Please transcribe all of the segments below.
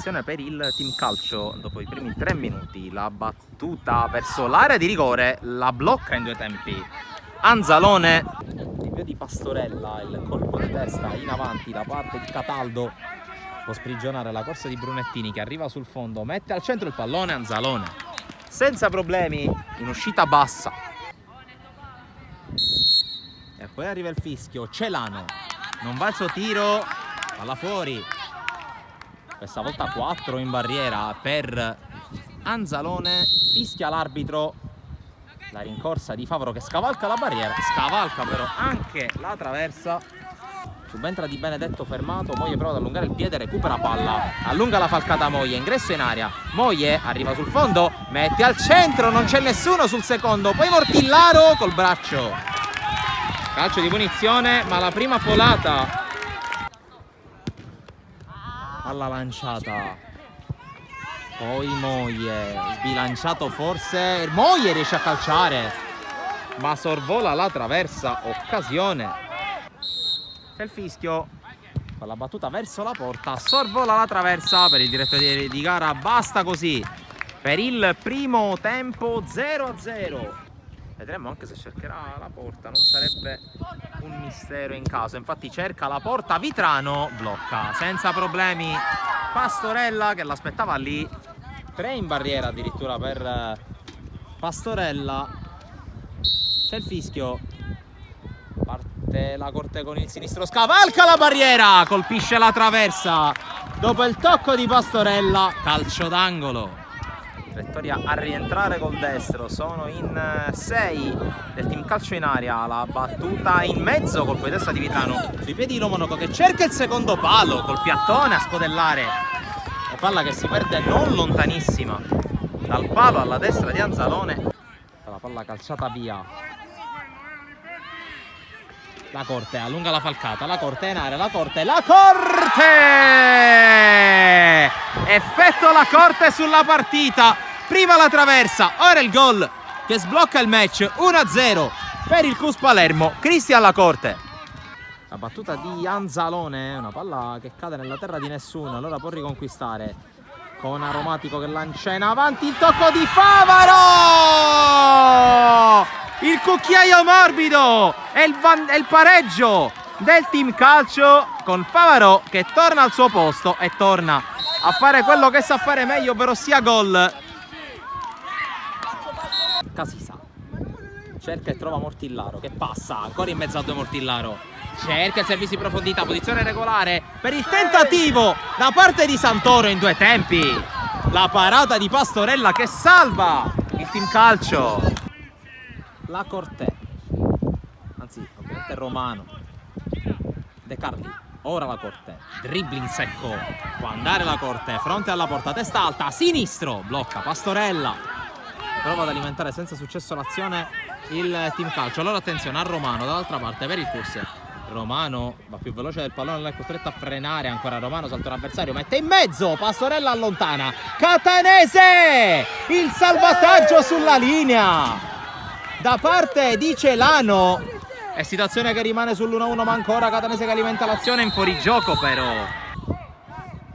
punizione per il Team Calcio dopo i primi 3 minuti. La battuta verso l'area di rigore la blocca in 2 tempi Anzalone. Il di Pastorella, il colpo di testa in avanti da parte di Cataldo può sprigionare la corsa di Brunettini, che arriva sul fondo, mette al centro il pallone. Anzalone senza problemi in uscita bassa, e poi arriva il fischio. Celano non va il suo tiro, palla fuori. Questa volta 4 in barriera per Anzalone. Fischia l'arbitro. La rincorsa di Favaro che scavalca la barriera, scavalca però anche la traversa. Subentra Di Benedetto fermato. Moglie prova ad allungare il piede, recupera palla, allunga la falcata Moglie, ingresso in area. Moglie arriva sul fondo, mette al centro, non c'è nessuno sul secondo. Poi Mortillaro col braccio. Calcio di punizione, ma la prima folata. Palla lanciata, poi Moglie, sbilanciato forse, Moglie riesce a calciare, ma sorvola la traversa, occasione. C'è il fischio, palla battuta verso la porta, sorvola la traversa per il direttore di gara. Basta così per il primo tempo, 0-0. Vedremo anche se cercherà la porta, non sarebbe un mistero in caso. Infatti cerca la porta, Vitrano blocca senza problemi Pastorella, che l'aspettava lì. 3 in barriera addirittura per Pastorella. C'è il fischio, parte la Corte con il sinistro, scavalca la barriera, colpisce la traversa dopo il tocco di Pastorella. Calcio d'angolo. Vittoria a rientrare col destro, sono in 6 del Team Calcio in area. La battuta in mezzo, colpo di testa di Vitrano sui piedi di Lomonaco, che cerca il secondo palo col piattone a scodellare la palla, che si perde non lontanissima dal palo alla destra di Anzalone. La palla calciata via. La Corte allunga la falcata, la Corte in area, la Corte effetto la Corte sulla partita. Prima la traversa, ora il gol che sblocca il match. 1-0 per il Cus Palermo. Cristian La Corte. La battuta di Anzalone, una palla che cade nella terra di nessuno, allora può riconquistare con Aromatico che lancia in avanti. Il tocco di Favaro, il cucchiaio morbido e il pareggio del Team Calcio, con Favaro che torna al suo posto e torna a fare quello che sa fare meglio, ovvero sia gol. Casisa cerca e trova Mortillaro, che passa ancora in mezzo a 2. Mortillaro cerca il servizio in profondità, posizione regolare per il tentativo da parte di Santoro in 2 tempi. La parata di Pastorella che salva il Team Calcio. La Corte, anzi ovviamente Romano, De Carli. Ora la Corte, dribbling secco, può andare la Corte, fronte alla porta, testa alta, sinistro, blocca Pastorella, prova ad alimentare senza successo l'azione il Team Calcio. Allora attenzione a Romano dall'altra parte per il Cus. Romano va più veloce del pallone, non è costretto a frenare ancora. Romano salta un avversario, mette in mezzo, Pastorella allontana, Catanese, il salvataggio sulla linea da parte di Celano. È situazione che rimane sull'1-1, ma ancora Catanese che alimenta l'azione in fuorigioco, però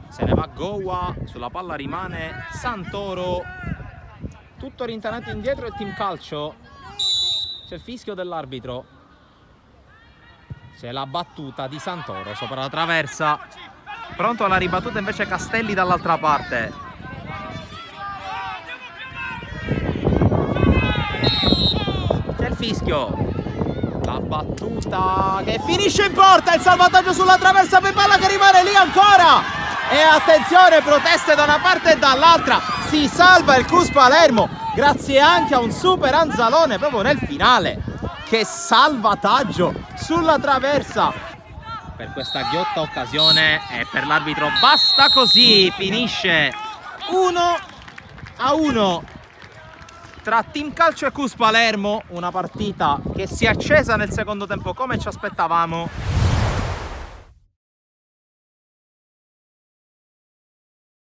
se ne va Goa, sulla palla rimane Santoro. Tutto rintanati indietro il Team Calcio. C'è il fischio dell'arbitro. C'è la battuta di Santoro sopra la traversa. Pronto alla ribattuta invece Castelli dall'altra parte. C'è il fischio. La battuta che finisce in porta, il salvataggio sulla traversa per palla che rimane lì ancora. E attenzione, proteste da una parte e dall'altra. Si salva il Cus Palermo grazie anche a un super Anzalone proprio nel finale. Che salvataggio sulla traversa per questa ghiotta occasione, e per l'arbitro basta così. Finisce 1-1 tra Team Calcio e Cus Palermo, una partita che si è accesa nel secondo tempo come ci aspettavamo.